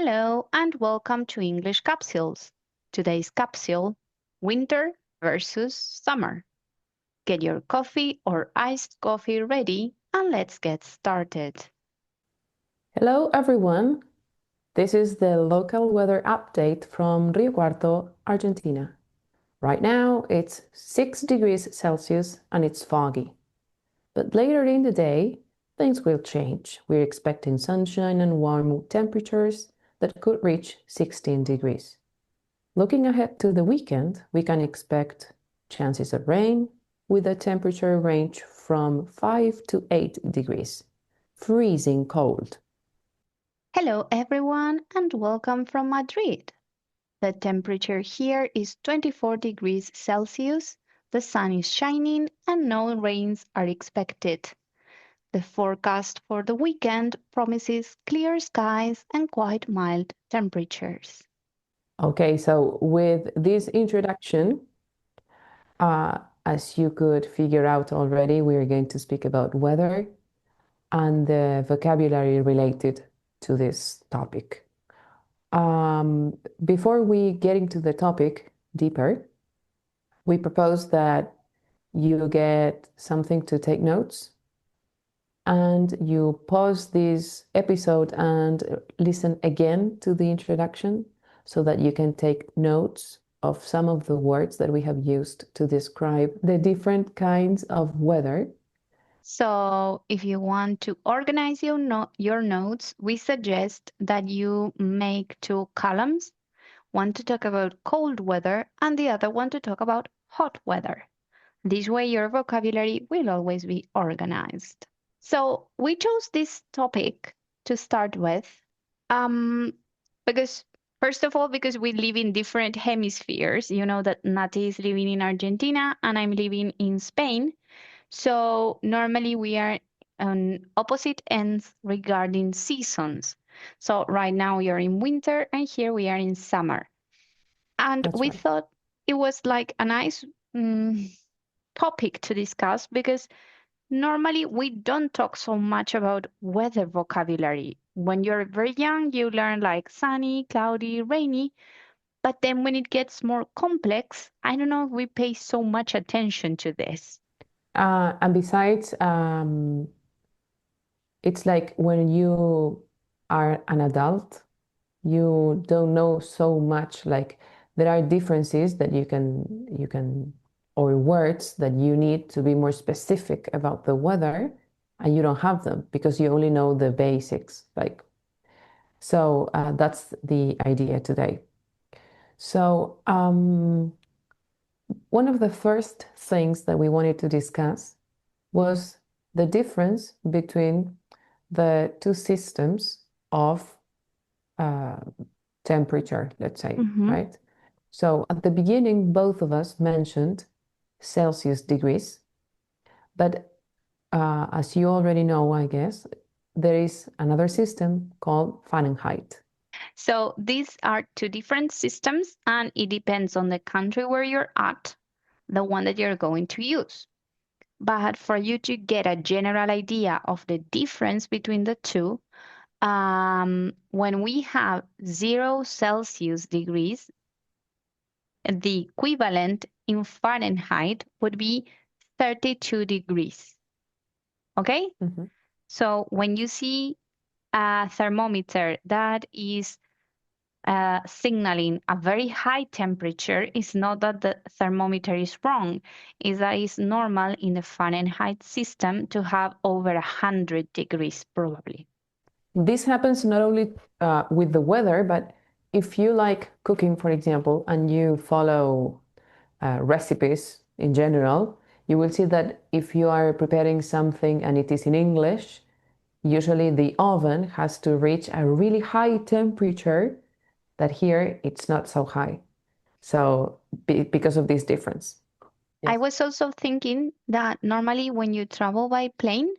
Hello and welcome to English Capsules. Today's capsule, winter versus summer. Get your coffee or iced coffee ready and let's get started. Hello everyone, this is the local weather update from Rio Cuarto, Argentina. Right now it's 6 degrees Celsius and it's foggy. But later in the day, things will change. We're expecting sunshine and warm temperatures that could reach 16 degrees. Looking ahead to the weekend, we can expect chances of rain with a temperature range from 5 to 8 degrees. Freezing cold. Hello everyone and welcome from Madrid. The temperature here is 24 degrees Celsius, the sun is shining and no rains are expected. The forecast for the weekend promises clear skies and quite mild temperatures. Okay, so with this introduction, as you could figure out already, we're going to speak about weather and the vocabulary related to this topic. Before we get into the topic deeper, we propose that you get something to take notes and you pause this episode and listen again to the introduction so that you can take notes of some of the words that we have used to describe the different kinds of weather. So if you want to organize your notes, we suggest that you make two columns, one to talk about cold weather and the other one to talk about hot weather. This way your vocabulary will always be organized. So we chose this topic to start with because first of all, because we live in different hemispheres. You know that Nati is living in Argentina and I'm living in Spain. So normally we are on opposite ends regarding seasons. So right now we are in winter and here we are in summer. And That's we right. thought it was like a nice topic to discuss because normally we don't talk so much about weather vocabulary. When you're very young, you learn like sunny, cloudy, rainy. But then when it gets more complex, I don't know if we pay so much attention to this. And besides, it's like when you are an adult, you don't know so much. Like there are differences that you can or words that you need to be more specific about the weather, and you don't have them because you only know the basics. So that's the idea today. So one of the first things that we wanted to discuss was the difference between the two systems of uh, temperature, let's say, Mhm. right? So at the beginning, both of us mentioned Celsius degrees, but as you already know, I guess, there is another system called Fahrenheit. So these are two different systems, and it depends on the country where you're at, the one that you're going to use. But for you to get a general idea of the difference between the two, when we have 0 Celsius degrees, the equivalent in Fahrenheit would be 32 degrees. Okay? Mhm. So when you see a thermometer that is signaling a very high temperature, is not that the thermometer is wrong, is that it's normal in the Fahrenheit system to have over 100 degrees probably. This happens not only with the weather, but if you like cooking, for example, and you follow recipes in general, you will see that if you are preparing something and it is in English, usually the oven has to reach a really high temperature that here it's not so high. So because of this difference. I Yes. was also thinking that normally when you travel by plane,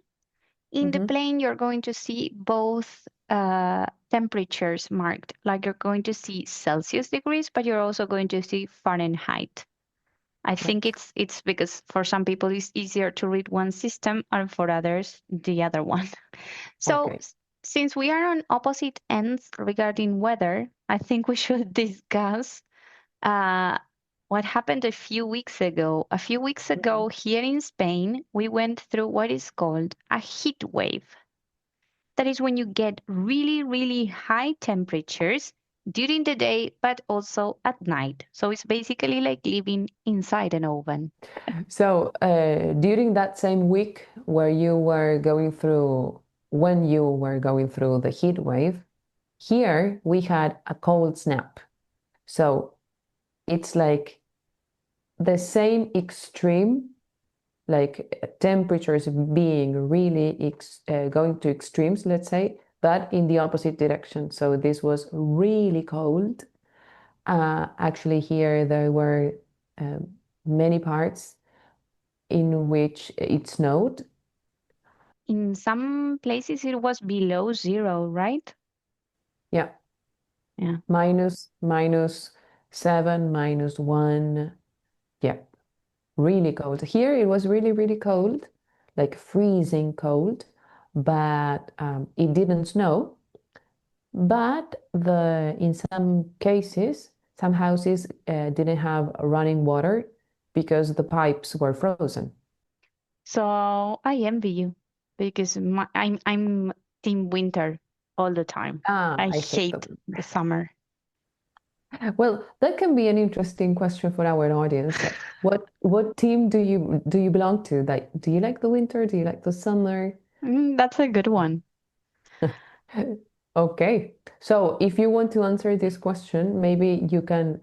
in the Mhm. plane you're going to see both temperatures marked. Like you're going to see Celsius degrees, but you're also going to see Fahrenheit. I think Right. it's because for some people it's easier to read one system and for others the other one. So Okay. Since we are on opposite ends regarding weather, I think we should discuss uh, what happened a few weeks ago. A few weeks ago, here in Spain, we went through what is called a heat wave. That is when you get really, really high temperatures during the day, but also at night. So it's basically like living inside an oven. So, during that same week where you were going through, when you were going through the heat wave, here we had a cold snap. So it's like the same extreme, like temperatures being really going to extremes, let's say, but in the opposite direction. So this was really cold. Actually, here there were um, many parts in which it snowed. In some places, it was below zero, right? Yeah, Yeah. -7, -1. Yeah, really cold. Here it was really, really cold, like freezing cold, but it didn't snow. But in some cases, some houses didn't have running water because the pipes were frozen. So I envy you because I'm team winter all the time. I I hate hate them. the summer. Well, that can be an interesting question for our audience. What team do you belong to? Like, do you like the winter? Do you like the summer? That's a good one. Okay. So if you want to answer this question, maybe you can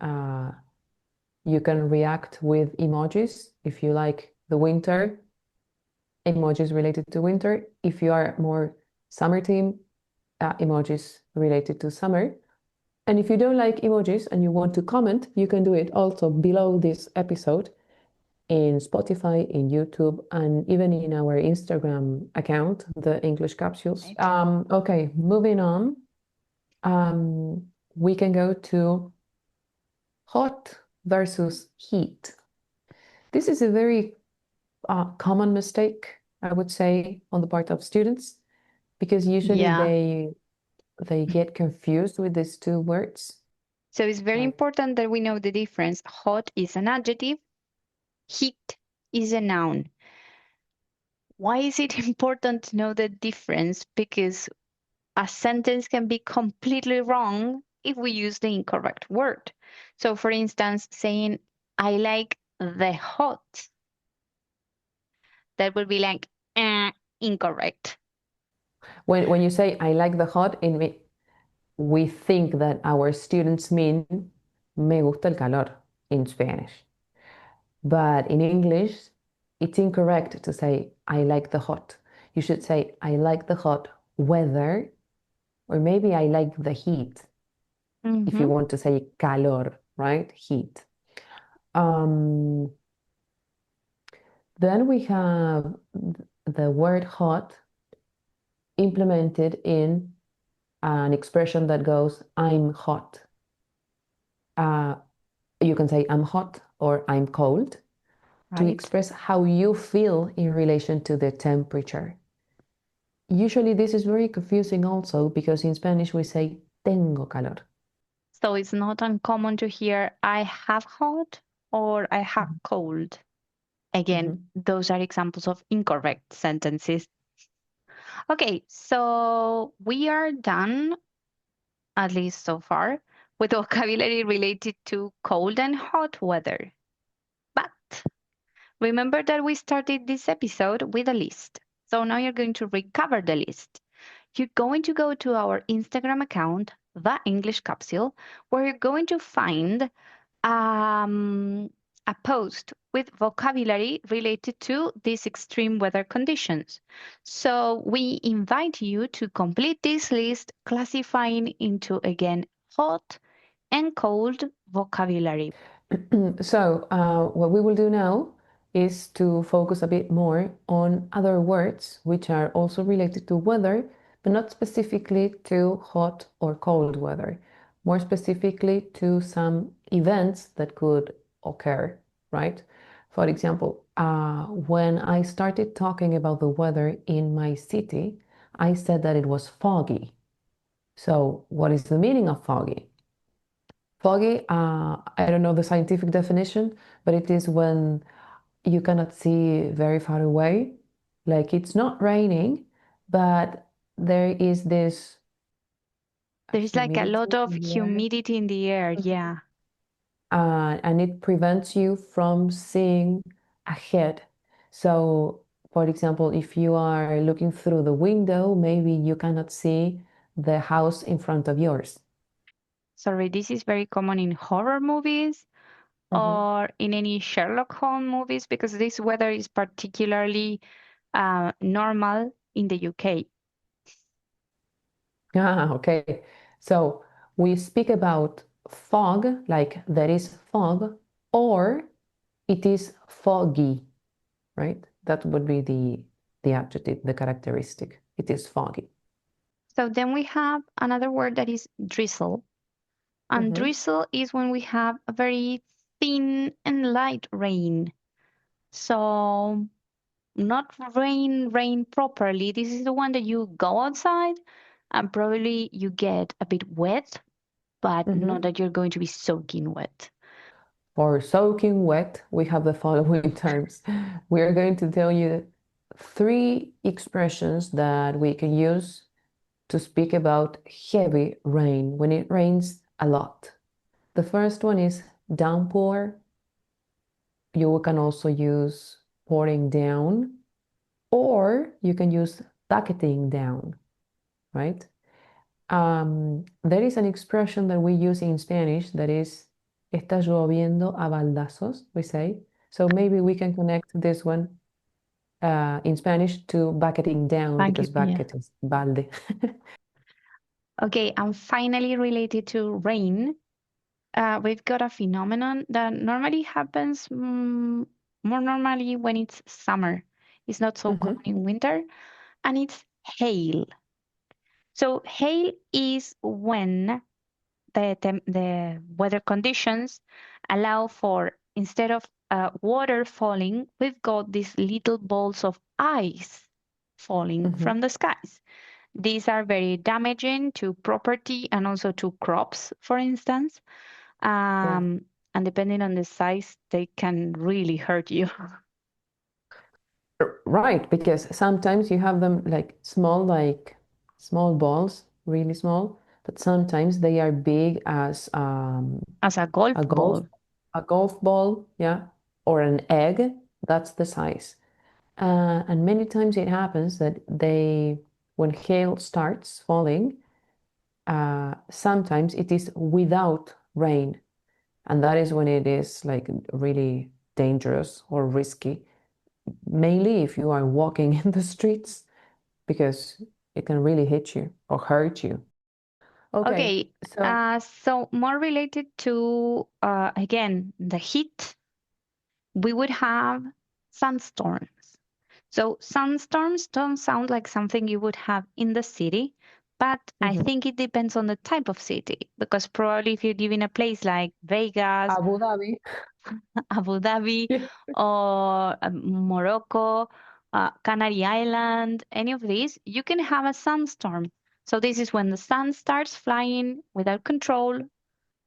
react with emojis if you like the winter, emojis related to winter. If you are more summer team, emojis related to summer. And if you don't like emojis and you want to comment, you can do it also below this episode in Spotify, in YouTube, and even in our Instagram account, the English Capsules. Right. Okay, moving on. We can go to hot versus heat. This is a very common mistake, I would say, on the part of students, because usually Yeah. they get confused with these two words. So it's very Like, important that we know the difference. Hot is an adjective, heat is a noun. Why is it important to know the difference? Because a sentence can be completely wrong if we use the incorrect word. So, for instance, saying, I like the hot, that would be like, incorrect. when you say I like the hot, we think that our students mean me gusta el calor in Spanish. But in English, it's incorrect to say I like the hot. You should say I like the hot weather, or maybe I like the heat if you Mm-hmm. want to say calor, right? Heat. Um, then we have the word hot implemented in an expression that goes, I'm hot. Uh, you can say I'm hot or I'm cold to Right. express how you feel in relation to the temperature. Usually this is very confusing also because in Spanish we say tengo calor. So it's not uncommon to hear I have hot or I have cold. Again, Mhm. those are examples of incorrect sentences. Okay, so we are done, at least so far, with vocabulary related to cold and hot weather. But remember that we started this episode with a list. So now you're going to recover the list. You're going to go to our Instagram account, The English Capsule, where you're going to find um, a post with vocabulary related to these extreme weather conditions. So we invite you to complete this list, classifying into again hot and cold vocabulary. So, what we will do now is to focus a bit more on other words which are also related to weather, but not specifically to hot or cold weather, more specifically to some events that could occur, right? For example, when I started talking about the weather in my city, I said that it was foggy. So what is the meaning of foggy? Foggy, I don't know the scientific definition, but it is when you cannot see very far away. Like it's not raining, but there is this There's like a lot humidity of in the air. humidity in the air. Mhm. Yeah. And it prevents you from seeing ahead. So, for example, if you are looking through the window, maybe you cannot see the house in front of yours. Sorry, this is very common in horror movies Mhm. or in any Sherlock Holmes movies because this weather is particularly normal in the UK. Ah, okay. So we speak about fog, like there is fog, or it is foggy, right? That would be the adjective, the characteristic. It is foggy. So then we have another word that is drizzle. And Mhm. drizzle is when we have a very thin and light rain. So not rain properly. This is the one that you go outside and probably you get a bit wet, but not Mhm. that you're going to be soaking wet. For soaking wet, we have the following terms. We are going to tell you three expressions that we can use to speak about heavy rain, when it rains a lot. The first one is downpour. You can also use pouring down, or you can use bucketing down, right? There is an expression that we use in Spanish that is está lloviendo a baldazos, we say. So maybe we can connect this one in Spanish to bucketing down Thank you. because Yeah. bucket is balde. Okay, and finally related to rain, we've got a phenomenon that normally happens more normally when it's summer. It's not so common Mhm, in winter, and it's hail. So hail is when the weather conditions allow for instead of water falling, we've got these little balls of ice falling mhm. from the skies. These are very damaging to property and also to crops, for instance. Yeah. And depending on the size, they can really hurt you. Right, because sometimes you have them like small balls, really small, but sometimes they are big as As a golf a golf ball. a golf ball, yeah, or an egg. That's the size. And many times it happens that when hail starts falling, sometimes it is without rain, and that is when it is like really dangerous or risky, mainly if you are walking in the streets, because it can really hit you or hurt you. Okay, Okay, so so more related to, again, the heat, we would have sandstorms. So sandstorms don't sound like something you would have in the city, but I mhm. think it depends on the type of city, because probably if you live in a place like Vegas, Abu Dhabi. Abu Dhabi, Yeah. or Morocco, Canary Island, any of these, you can have a sandstorm. So this is when the sun starts flying without control,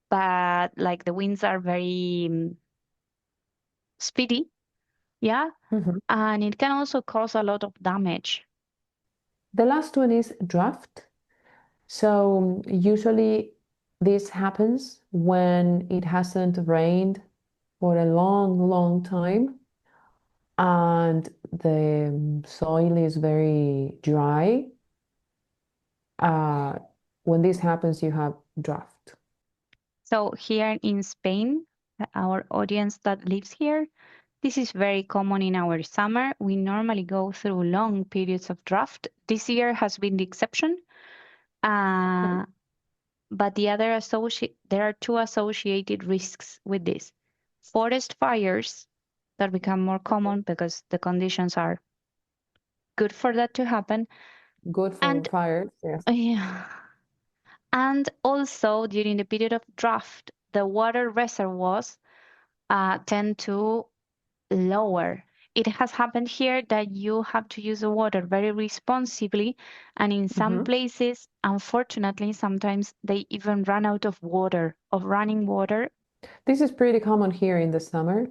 but like the winds are very speedy, yeah, Mhm. and it can also cause a lot of damage. The last one is draft. So usually this happens when it hasn't rained for a long, long time and the soil is very dry. Uh, when this happens, you have drought. So here in Spain, our audience that lives here, this is very common in our summer. We normally go through long periods of drought. This year has been the exception. Okay. Uh, but there are two associated risks with this. Forest fires that become more common because the conditions are good for that to happen. Good for And fires, yes. yeah, and also during the period of drought, the water reservoirs tend to lower. it has happened here that you have to use the water very responsibly, and in some places, unfortunately, sometimes they even run out of water, of running water. This is pretty common here in the summer.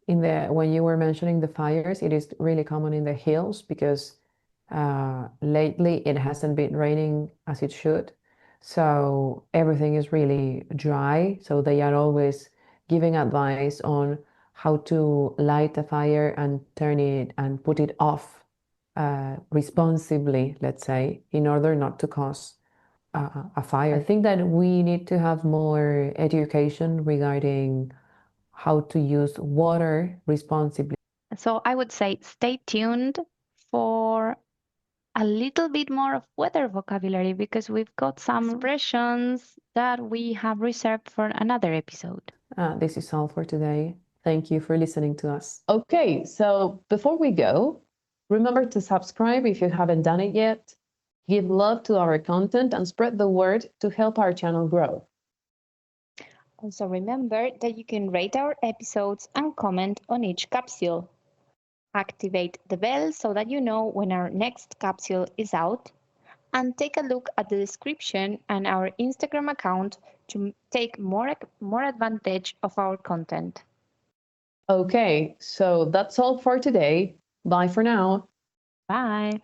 When you were mentioning the fires, it is really common in the hills because lately it hasn't been raining as it should. So everything is really dry. So they are always giving advice on how to light a fire and turn it and put it off responsibly, let's say, in order not to cause a fire. I think that we need to have more education regarding how to use water responsibly. So I would say stay tuned for a little bit more of weather vocabulary because we've got some expressions that we have reserved for another episode. This is all for today. Thank you for listening to us. Okay, so before we go, remember to subscribe if you haven't done it yet. Give love to our content and spread the word to help our channel grow. Also remember that you can rate our episodes and comment on each capsule. Activate the bell so that you know when our next capsule is out, and take a look at the description and our Instagram account to take more advantage of our content. Okay, so that's all for today. Bye for now. Bye.